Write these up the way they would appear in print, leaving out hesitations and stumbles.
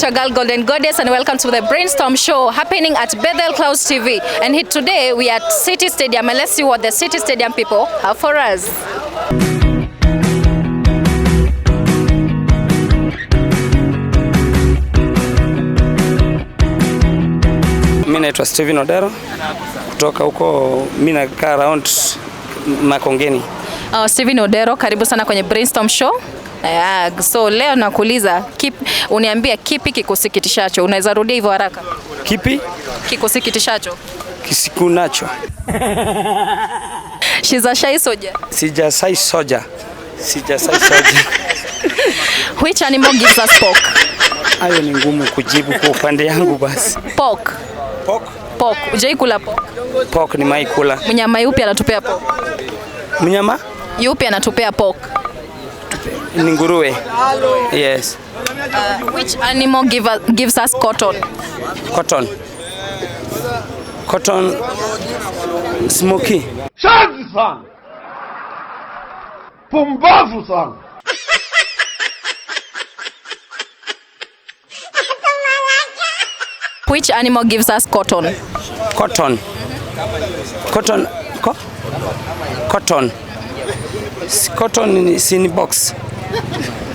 your girl Golden Goddess, and welcome to the Brainstorm show happening at Bethel Clouds TV. And here today we are at City Stadium, and let's see what the City Stadium people have for us. Mimi naitwa Steven Odero kutoka huko, mimi nakaa around Makongeni. Steven Odero, karibu sana kwenye Brainstorm show. So leo nakuuliza uniambie kipi kikusikitishacho. Unaweza rudia hivyo haraka? Kipi kikusikitishacho? Kisikunacho. She's a shy soldier. Sijasai soja. Which animal gives us pork? Hayo ni ngumu kujibu kwa upande yangu basi. Pork. Ujai kula pork? Pork ni mai kula. Mnyama yupi anatupea pork? Mnyama yupi anatupea pork? Ni nguruwe. Yes. Which animal gives us cotton? Cotton smoky. Shazi sana. Pumbavu sana. Which animal gives us cotton? Cotton is in box.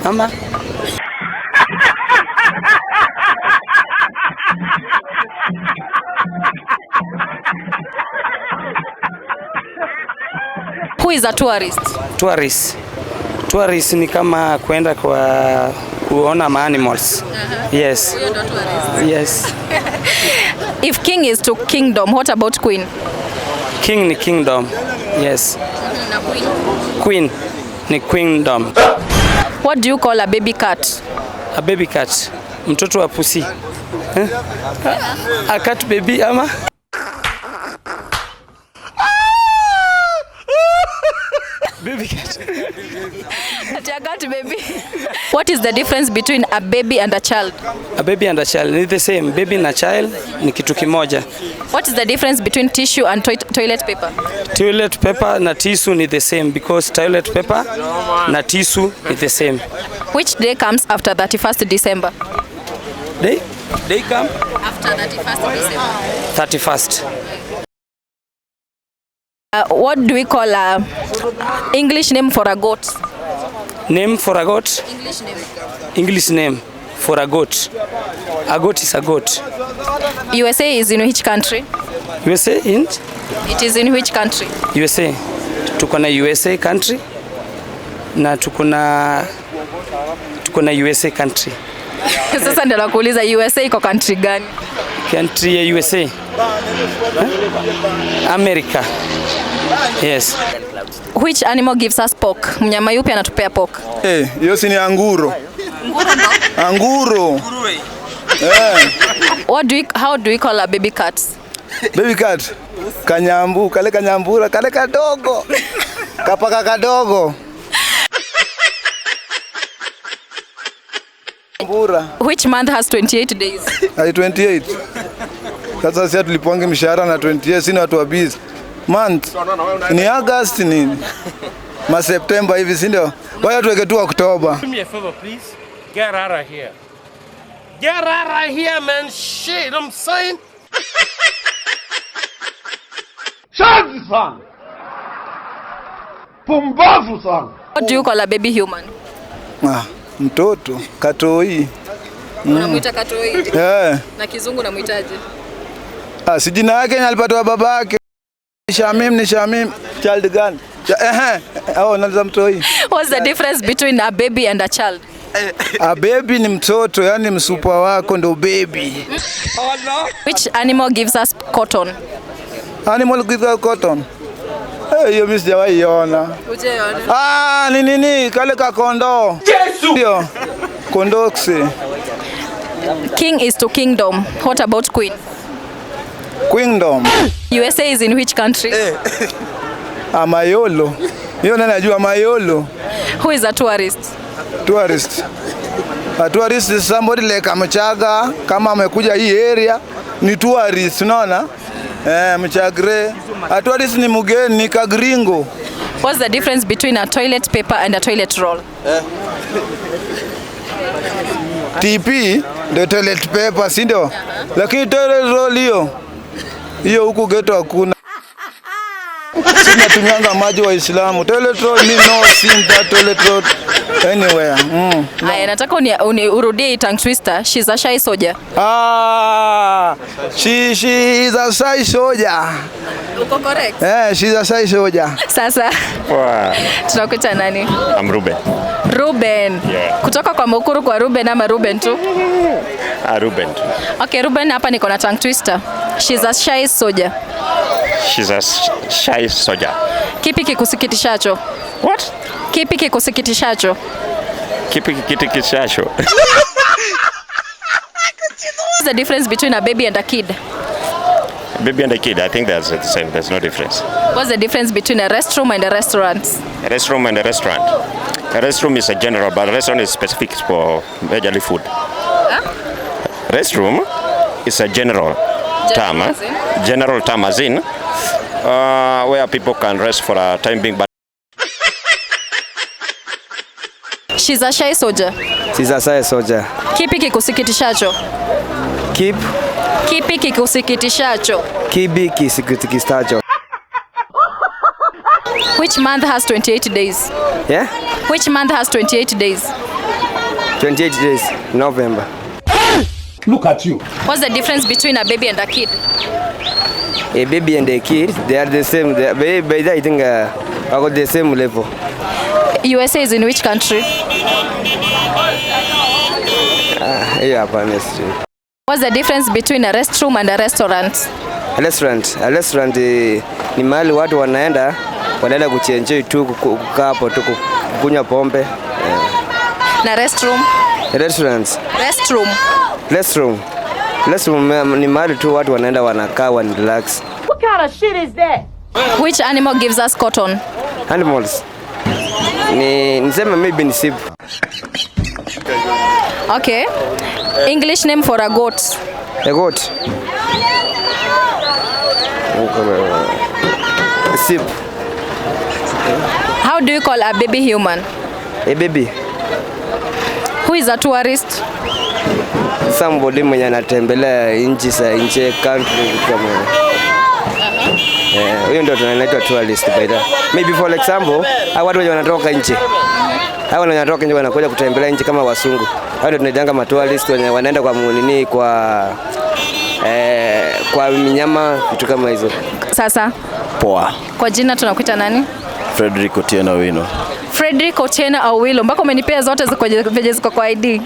Ama? Who is a tourist? Tourist ni kama kwenda kwa kuona animals. Yes. Yes. If king is to kingdom, what about queen? King ni kingdom. Yes. Na queen? Queen ni queendom. What do you call a baby cat? A baby cat. Mtoto wa pusi. A cat baby ama? Baby cat. A cat baby. What is the difference between a baby and a child? A baby and a child ni the same. Baby na child ni kitu kimoja. What is the difference between tissue and toilet paper? Toilet paper na tissue ni the same because toilet paper na tissue is the same. Which day comes after 31st December? Day come? After 31st December. 31st. What do we call a English name for a goat? Name for a goat? English name for a goat. A goat is a goat. USA is in which country? USA in? It is in which country? USA. Tuko na USA country na tuko na USA country. Sasa ndio nakuuliza USA iko country gani? Country ya USA. America. Yes. Which animal gives us pork? Mnyama yupi anatupea pork? Hiyo si ni anguro. Anguro. How do we call a baby cat? Baby cat. Kanyambura, kale kadogo. Kapaka kadogo. Which month has 28 days? 28. Sasa sisi tuliponge mshahara na 28, sina watu wa busy. Month ni August nini? Ma September hivi si ndio? Waya tuweke tu October. Do me a favor please. Get out of here. Get out of here man. Shit, I'm saying. Shazi sana. Pumbavu sana. What do you call a baby human? Mtoto, katoi. Unamuita katoi? Na kizungu unamuitaje? Si jina yake alipatwa babake. Ni Shamim, child gun. Naliza mtoi. What's the difference between a baby and a child? A baby ni mtoto, yani msupa wako ndo baby. Which animal gives us cotton? Animal gives us cotton. Hiyo mimi sijawahi iona. Ujeona? Nini kale ka kondo. Yesu. Ndio. Kondoksi. King is to kingdom. What about queen? Queendom. USA is in which country? Mayolo. Hiyo nani anajua Mayolo? Who is a tourist? Tourist. A tourist is somebody like Mchaga, kama amekuja hii area ni tourist, unaona? Mchagre. A tourist ni mgeni, ni kagringo. What's the difference between a toilet paper and a toilet roll? TP ndio toilet paper, si ndio? Lakini toilet roll hiyo huku ghetto hakuna. Sina tunyanga maji wa Islamu. Toilet roll ni no sin that toilet roll anywhere. Haya, nataka urudie tongue twister. She's a shy soldier. She is a shy soldier. Uko correct? She's a shy soldier. Sasa. Tunakuita nani? I'm Ruben. Ruben. Yeah. Kutoka kwa Mukuru kwa Ruben ama Ruben tu? Ruben. Okay, Ruben, hapa niko na tongue twister. She's a shy soldier. She's a shy soldier. Kipi kikusikitishacho? What? Kipi kikusikitishacho? Kipi kikusikitishacho? What's the difference between a baby and a kid? A baby and a kid, I think that's the same. There's no difference. What's the difference between a restroom and a restaurant? A restroom and a restaurant. A restroom is a general, but a restaurant is specific for majorly food. Huh? Restroom is a general term. General term as in where people can rest for a time being. But She's a shy soldier. She's a shy soldier. Kipi kikusikitishacho? Kipi kikusikitishacho? Kipi kikusikitishacho? Which month has 28 days? Yeah? Which month has 28 days? 28 days, November. Look at you. What's the difference between a baby and a kid? A baby and a kid, they are the same. By that, I think I got the same level. USA is in which country? Yeah, honestly. What's the difference between a restroom and a restaurant? A restaurant ni mahali watu wanaenda kuchenjoi tu, kukaa hapo tu, kunywa pombe. Na restroom? Restroom ni mahali tu watu wanaenda wanakaa wana relax. What kind of shit is that? Which animal gives us cotton? Animals. Nisema maybe ni sheep. Okay. English name for a goat. A goat. Sheep. How do you call a baby human? A baby. Who is a tourist? Somebody mwenye anatembelea nchi za nje, country kama. Huyo ndio tunaitwa tourist by the way. Maybe for example, hao watu wanatoka nje. Hao wanatoka nje wanakuja kutembelea nchi kama wasungu. Hao ndio tunaitanga ma tourist wanaenda kwa munini kwa minyama vitu kama hizo. Sasa poa. Kwa jina tunakuita nani? Frederick Otieno Awino. Frederick Otieno Awilo. Mpaka umenipea zote ziko kwa ID.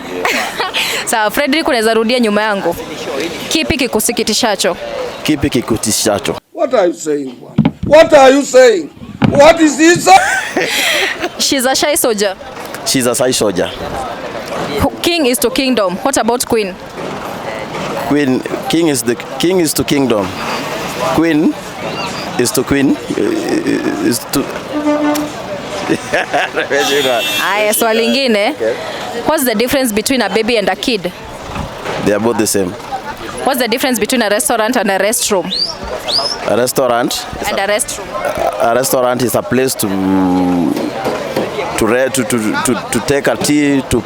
Sawa, Frederick, unaweza rudia nyuma yangu. Kipi kikusikitishacho? Kipi kikusikitishacho? What are you saying? What are you saying? What is this? She's a shy soldier. She's a shy soldier. King is to kingdom. What about queen? King is to kingdom. Queen is to queen is to Aya, swali lingine. What's the difference between a baby and a kid? They are both the same. What's the difference between a restaurant and a restroom? A restaurant and a restroom. A restaurant is a place to take a tea, to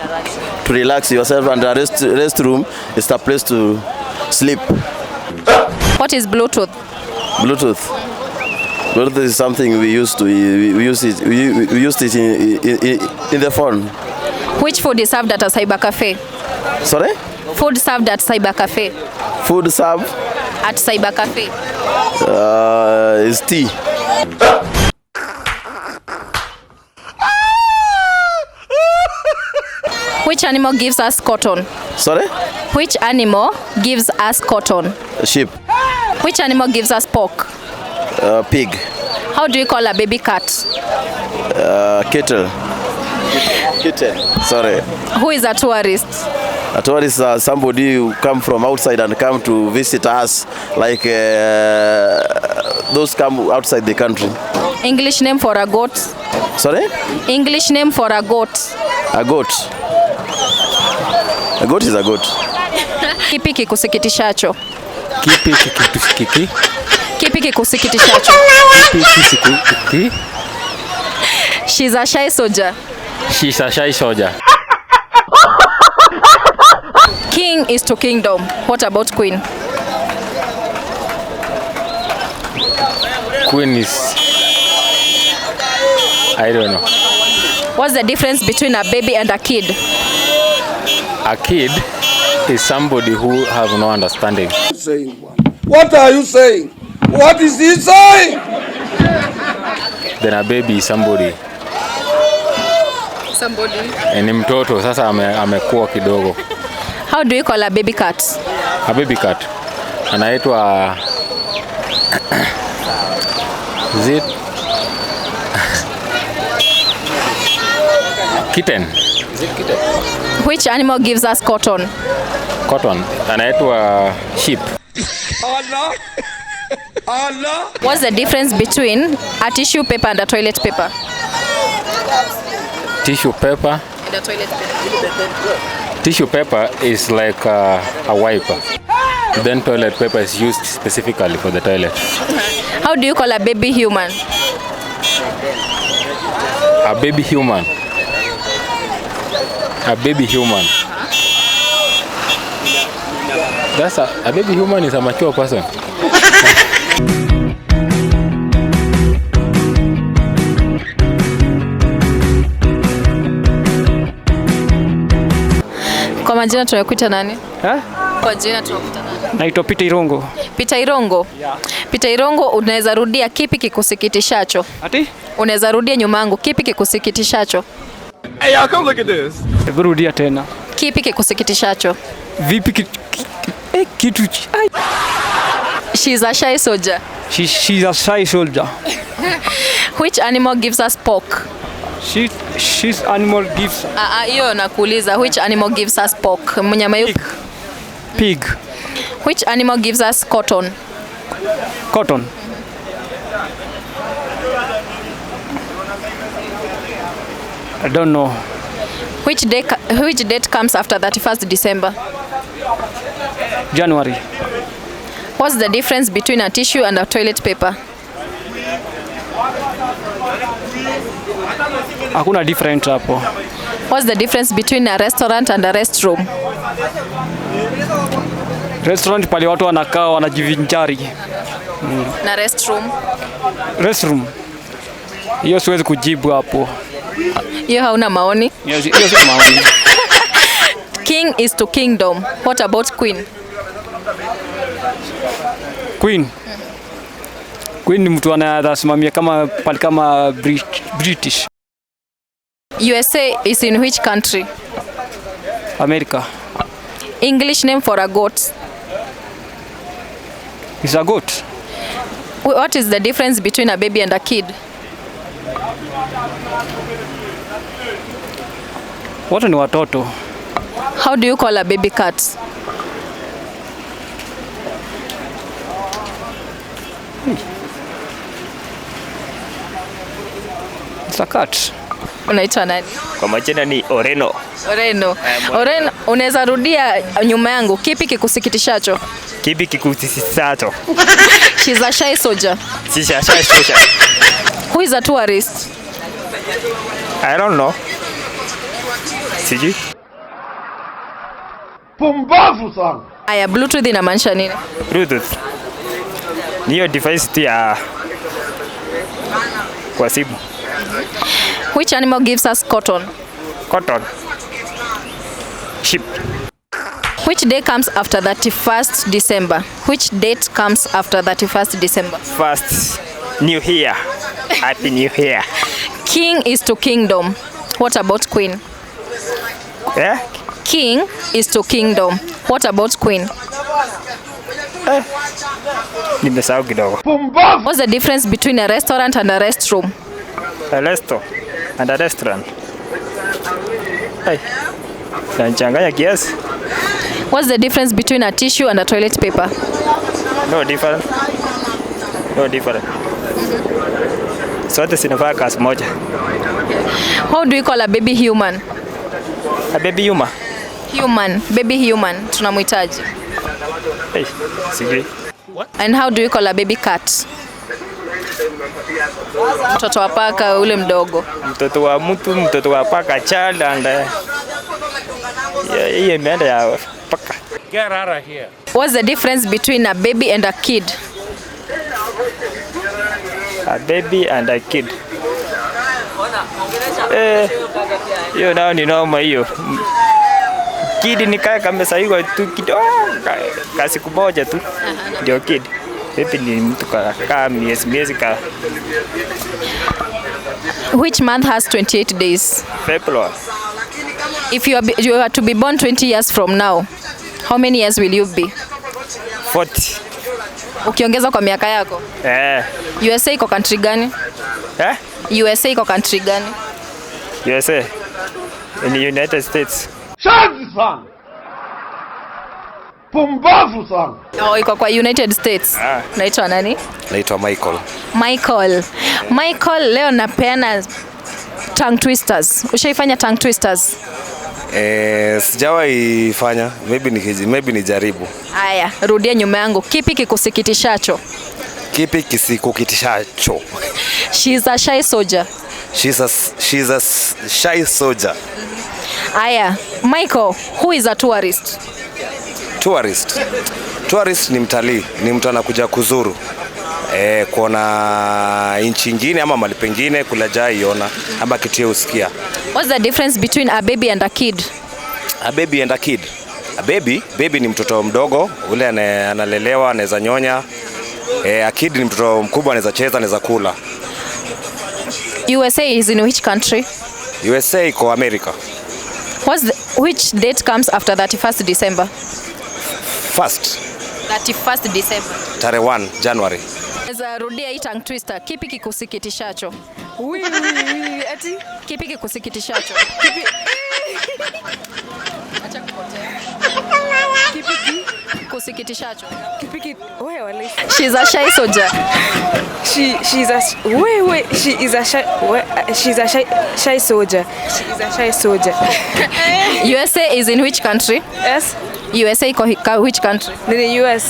relax yourself, and a restroom is a place to sleep. What is Bluetooth? Bluetooth is something we use it in the phone. Which food is served at a cyber cafe? Sorry? Food served at cyber cafe. Food served at cyber cafe. Is tea. Which animal gives us cotton? Sorry? Which animal gives us cotton? Sheep. Which animal gives us pork? Pig. How do you call a baby cat? Kitten. Sorry. Who is a tourist? A tourist is somebody who come from outside and come to visit us, like those come outside the country. English name for a goat? Sorry? English name for a goat? A goat. A goat is a goat. Kipi kikusikitishacho? Kipi kikusikitishacho? She's a shy soldier. She's a shy soldier. King is to kingdom. What about queen? Queen is, I don't know. What's the difference between a baby and a kid? A kid is somebody who have no understanding. What are you saying? What is he saying? Then a baby is somebody. Ni mtoto sasa amekuwa kidogo. How do you call a baby cat? A baby cat anaitwa Zit kitten. Which animal gives us cotton? Cotton anaitwa sheep. Allah. Allah. What's the difference between a tissue paper and a toilet paper? Tissue paper. And a toilet paper. Tissue paper is like a wiper. Then toilet paper is used specifically for the toilet. How do you call a baby human? A baby human. A baby human. That's a baby human is a mature person. Kwa majina tunakuita nani? Kwa jina tunakuita nani? Naitwa Peter Irongo. Peter Irongo. Yeah. Peter Irongo, unaweza rudia kipi kikusikitishacho? Ati? Unaweza rudia nyuma yangu, kipi kikusikitishacho? Hey, y'all come look at this. Hebu rudia tena. Kipi kikusikitishacho? Vipi kitu? She's a shy soldier. She's a shy soldier. Which animal gives us pork? She's animal gives. Hiyo nakuuliza, which animal gives us pork? Mnyama yupi? Pig. Which animal gives us cotton? Cotton. I don't know. Which date comes after 31st December? January. What's the difference between a tissue and a toilet paper? Hakuna different hapo. What's the difference between a restaurant and a restroom? Restaurant pale watu wanakaa wanajivinjari. Na restroom? Restroom. Hiyo siwezi kujibu hapo. Hiyo hauna maoni? Hiyo si maoni. King is to kingdom. What about queen? Queen. Queen ni mtu anayesimamia kama pale kama British. USA is in which country? America. English name for a goat? Is a goat. What is the difference between a baby and a kid? Wote ni watoto. How do you call a baby cat? It's a cat. Unaitwa nani? Kwa majina ni Oreno. Oreno. Oreno, unaweza rudia nyuma yangu, kipi kikusikitishacho? Kipi kikusikitishacho? She's a shy soldier. She's a shy soldier. Who is a tourist? I don't know. Sijui. Pumbavu sana. Aya, Bluetooth inamaanisha nini? Bluetooth. Niyo device tu ya kwa simu. Which animal gives us cotton? Cotton. Sheep. Which day comes after 31st December? Which date comes after 31st December? First New Year. Happy New Year. King is to kingdom. What about queen? Yeah? King is to kingdom. What about queen? Nimesahau kidogo. What's the difference between a restaurant and a restroom? A resto and a restaurant. Hey. Nachanganya kiasi. What's the difference between a tissue and a toilet paper? No different. No different. Sote zinafaa kazi moja. How do you call a baby human? A baby human. Human, baby human, tunamhitaji. Hey, sijui. And how do you call a baby cat? Mtoto wa paka ule mdogo. Mtoto wa mtu, mtoto wa paka, child and hiyo imeenda ya paka. Get out of here. What's the difference between a baby and a kid? A baby and a kid. Hiyo nao ni noma hiyo. Kid ni kaya kamesaiwa tu kidogo, siku moja tu. Ndio kid. Baby ni mtu kama miezi ka. Which month has 28 days? February. If you are to be born 20 years from now, how many years will you be? 40. Ukiongeza kwa miaka yako? USA iko country gani? USA iko country gani? USA. In the United States. Shanzi sana. Pumbavu sana. Oh, iko kwa United States. Naitwa nani? Naitwa Michael. Michael, leo napeana tongue twisters. Ushaifanya tongue twisters? Sijawahi fanya. Maybe nijaribu. Haya, rudia nyuma yangu. Kipi kikusikitishacho? Kipi kisikukitishacho? She's a shy soldier. She's a shy soldier. Aya, Michael, who is a tourist? Tourist ni mtalii, ni mtu anakuja kuzuru. Kuona nchi nyingine ama mahali pengine kulajaiona ama kitu usikia. What's the difference between a baby and a kid? A baby and a kid. A baby ni mtoto mdogo, ule analelewa, anaweza nyonya. A kid ni mtoto mkubwa, anaweza cheza, anaweza kula. USA is in which country? USA iko America. Which date comes after 31st December? 31st December. Tarehe 1 January. Rudia hii tongue twister. Kipi kikusikitishacho? Ati kipi kikusikitishacho? Acha kupotea. Kipi kikusikitishacho? She's a shy soldier. She's a shy soldier. USA is in which country? Yes. USA iko which country? The US.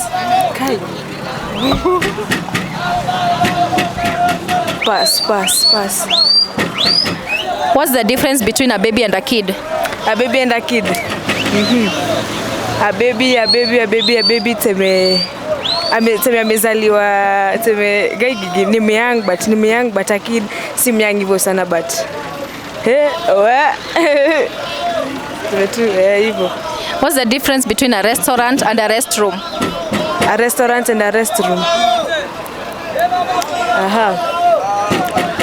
Pass. What's the difference between a baby and a kid? A baby and a kid. A baby teme amezaliwa ni young but a kid si young hivyo sana but hivyo. What's the difference between a restaurant and a restroom? A restaurant and a restroom.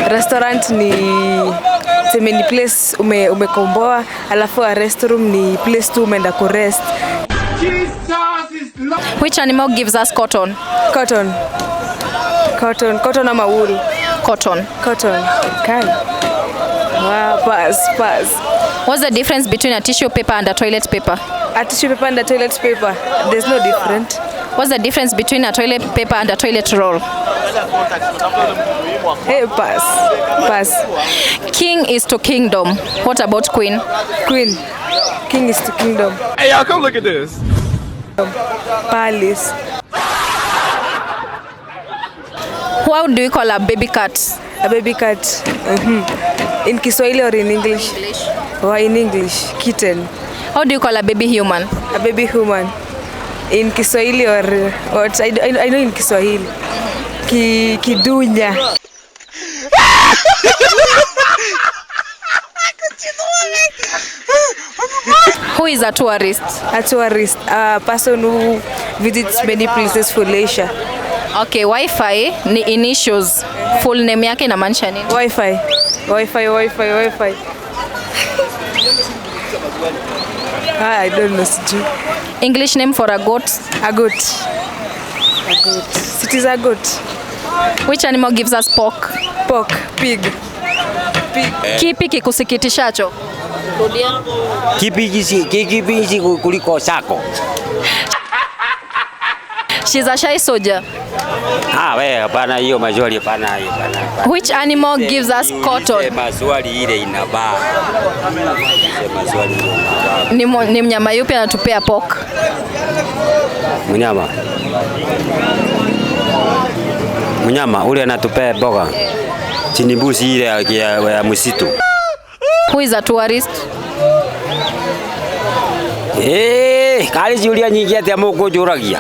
Restaurant ni place umekomboa, alafu a restroom ni place tu umeenda ku rest. Which animal gives us cotton? Cotton ama wool? Cotton. Okay. Wow, pass. What's the difference between a tissue paper and a toilet paper? A tissue paper and a toilet paper. There's no difference. What's the difference between a toilet paper and a toilet roll? Hey, pass. King is to kingdom. What about queen? King is to kingdom. Hey, y'all, come look at this. Palace. How do we call a baby cat? A baby cat. In Kiswahili or in English? Or in English, kitten. How do you call a baby human? A baby human. In Kiswahili or what? I know in Kiswahili. Kidunya. Who is a tourist? A tourist, a person who visits many places for leisure. Okay, Wi-Fi ni initials. Full name yake inamaanisha nini? Wi-Fi. I don't know. English name for a goat? A goat. It is a goat. Which animal gives us pork? Pig. Kipi kikusikitishacho? Rudia. Kipi kuliko sako. She's a shy soldier. Wewe hapana, hiyo maswali hapana. Which animal gives us cotton? Maswali ile inabaa. Ni mnyama yupi anatupea pork? Mnyama ule anatupea boga. Chini mbuzi ile ya msitu. Who is a tourist? Kali Julia nyingi ati amoko juragia.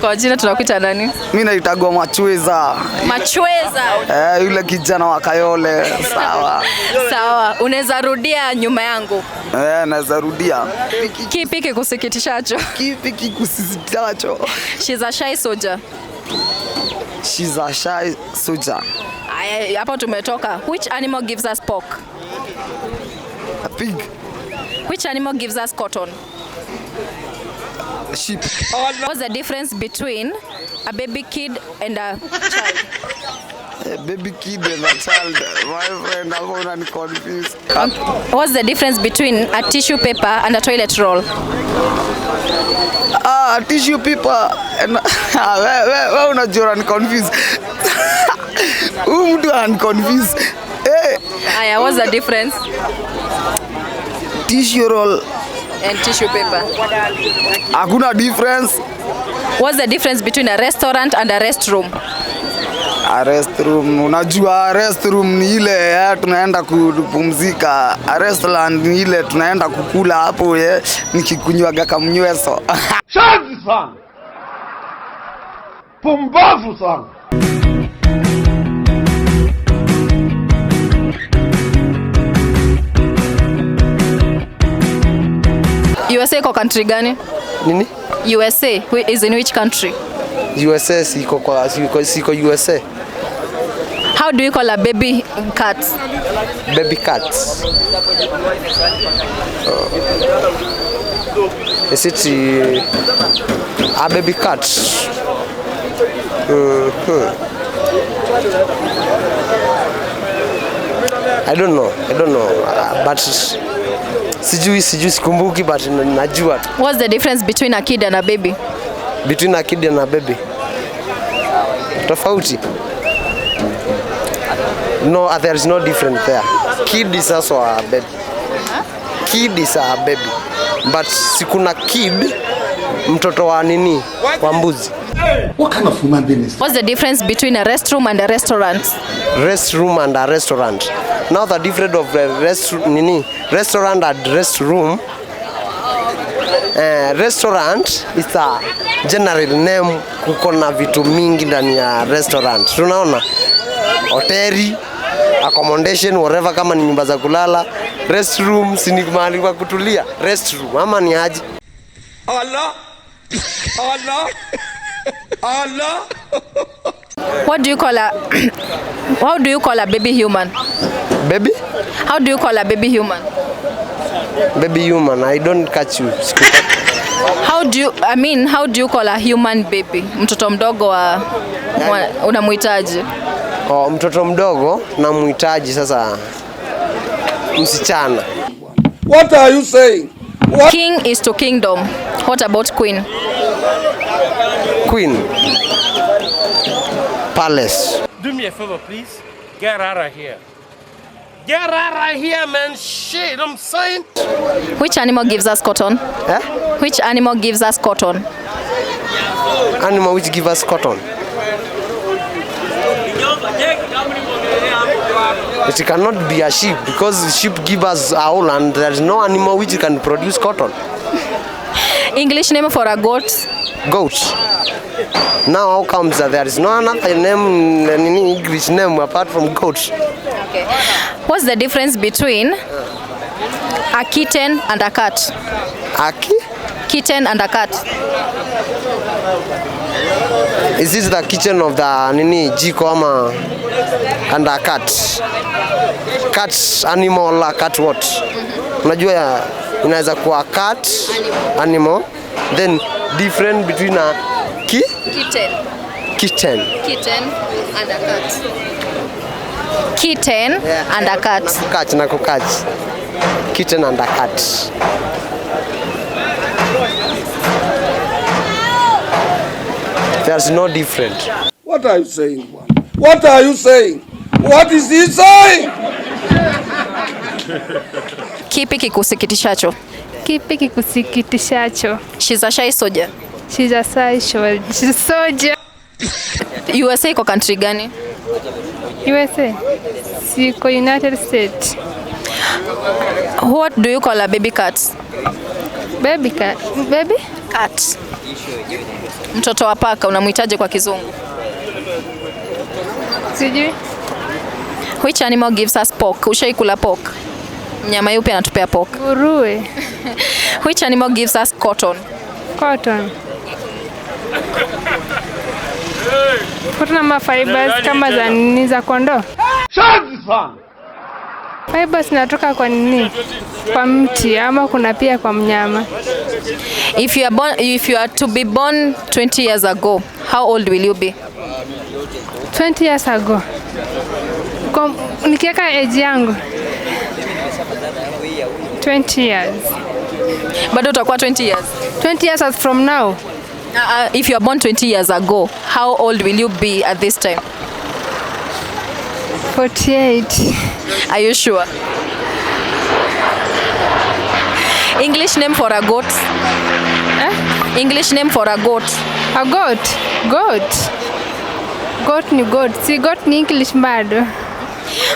Kwa jina tunakuita nani? Mimi naitagwa Machweza. Machweza. Yule kijana wa Kayole. Sawa. Sawa. Unaweza rudia nyuma yangu? Naweza rudia. Kipi kikusikitishacho? Kipi kikusikitishacho? She's a shy soldier. She's a shy soldier. Hapo tumetoka. Which animal gives us pork? A pig. Which animal gives us cotton? A sheep. What's the difference between a baby kid and a child? A baby kid and a child. My friend, I'm going to confuse. What's the difference between a tissue paper and a toilet roll? Tissue paper and wewe unajua ni confuse. Mtu an confuse. Aya, what's the difference? Tissue roll and tissue paper. Hakuna difference. What's the difference between a restaurant and a restroom? A restroom, unajua restroom ni ile tunaenda kupumzika. A restaurant ni ile tunaenda kukula hapo nikikunywaga kamnyweso. Shazi sana. Pumbavu sana. USA kwa country gani? Nini? USA is in which country? USA siko USA. How do you call a baby cat? Baby cat. Is it a baby cat? I don't know. But sijui sikumbuki, but najua. What's the difference between a kid and a baby? Between a kid and a baby. Tofauti. No, there is no difference there. Kid is also a baby. Kid is a baby. But sikuna kid mtoto wa nini? Wa mbuzi. What kind of human being is? What's the difference between a restroom and a restaurant? Restroom and a restaurant. Now the difference of restaurant and restroom. Restaurant is a general name, kuko na vitu mingi ndani ya restaurant. Tunaona hoteli, accommodation, whatever, kama ni nyumba za kulala. Restroom si ni mahali pa kutulia. Restroom ama ni aje? Allah. What do you call a how do you call a baby human? Baby? How do you call a baby human? Baby human, I don't catch you. How do you call a human baby? Mtoto mdogo unamuhitaji? Mtoto mdogo namuhitaji sasa msichana. What are you saying? What? King is to kingdom. What about queen? Queen. Palace. Do me a favor, please. Get out of here. Get out of here, man. Shit, I'm saying. Which animal gives us cotton? Which animal gives us cotton? Animal which gives us cotton? It cannot be a sheep, because sheep give us wool and there is no animal which can produce cotton. English name for a goat? Goat. Now how comes that there is no another name, English name apart from goat? Okay. What's the difference between a kitten and a cat? Kitten and a cat. Is this the kitchen of the jiko ama and a cat? Cat animal, a cat what? Unajua inaweza kuwa cat animal, then different between a kitten and a cat. Kitten and a cat. Na kukach. Kitten and a cat. There's no different. What are you saying? What are you saying? What is he saying? Kipi kikusikitishacho? Kipi kikusikitishacho? She's a shy soldier. She's a shy soldier. USA iko country gani? USA. Siko United States. What do you call a baby cat? Baby cat. Baby? Cat. Mtoto wa paka unamuitaje kwa kizungu? Sijui. Which animal gives us pork? Ushaikula pork? Mnyama yupi anatupea pork? Nguruwe. Which animal gives us cotton? Cotton. Cotton ama fibers kama za nini za kondoo? Shazi sana. Fibers zinatoka kwa nini? Kwa mti ama kuna pia kwa mnyama. If you are to be born 20 years ago, how old will you be? 20 years ago. Nikiweka age yangu 20 years. Bado utakuwa 20 years. 20 years as from now. If you are born 20 years ago, how old will you be at this time? 48. Are you sure? English name for a goat? English name for a goat? A goat? Goat. Goat ni goat. Si goat ni English bado.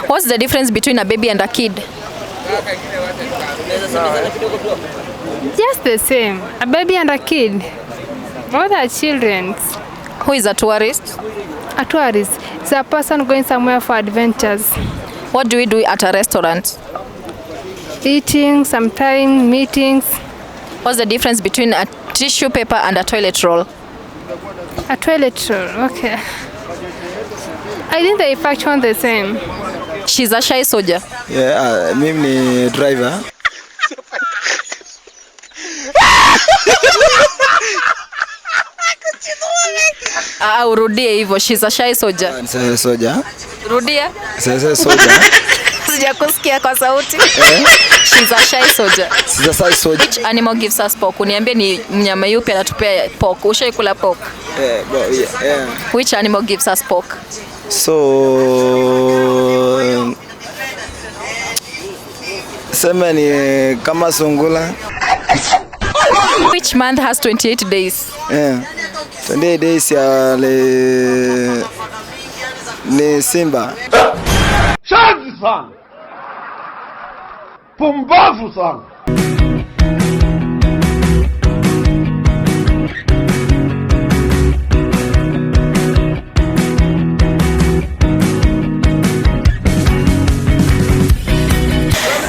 What's the difference between a baby and a kid? Just the same. A baby and a kid. Both are children. Who is a tourist? A tourist is a person going somewhere for adventures. What do we do at a restaurant? Eating, sometimes meetings. What's the difference between a tissue paper and a toilet roll? A toilet roll, okay. I think they function the same. She's a shy soldier. Yeah, mimi ni driver. Urudie hivyo, she's a shy soldier. Sasa soldier. Rudia. Sasa soldier. Sijakusikia kwa sauti. She's a shy soldier. She's a shy soldier. Which animal gives us pork? Uniambie ni mnyama yupi anatupea pork? Ushaikula pork? Yeah. Which animal gives us pork? So sema ni kama sungula. Which month has 28 days? Yeah. 28 days ya ni Simba. Shazi sana. Pumbavu sana.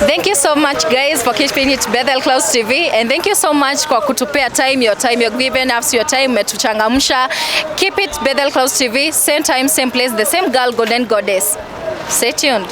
Thank you so much guys for keeping it Bethel Clouds TV, and thank you so much kwa kutupea time, your time, you're giving us your time, umetuchangamsha. Keep it Bethel Clouds TV, same time, same place, the same girl, golden goddess. Stay tuned.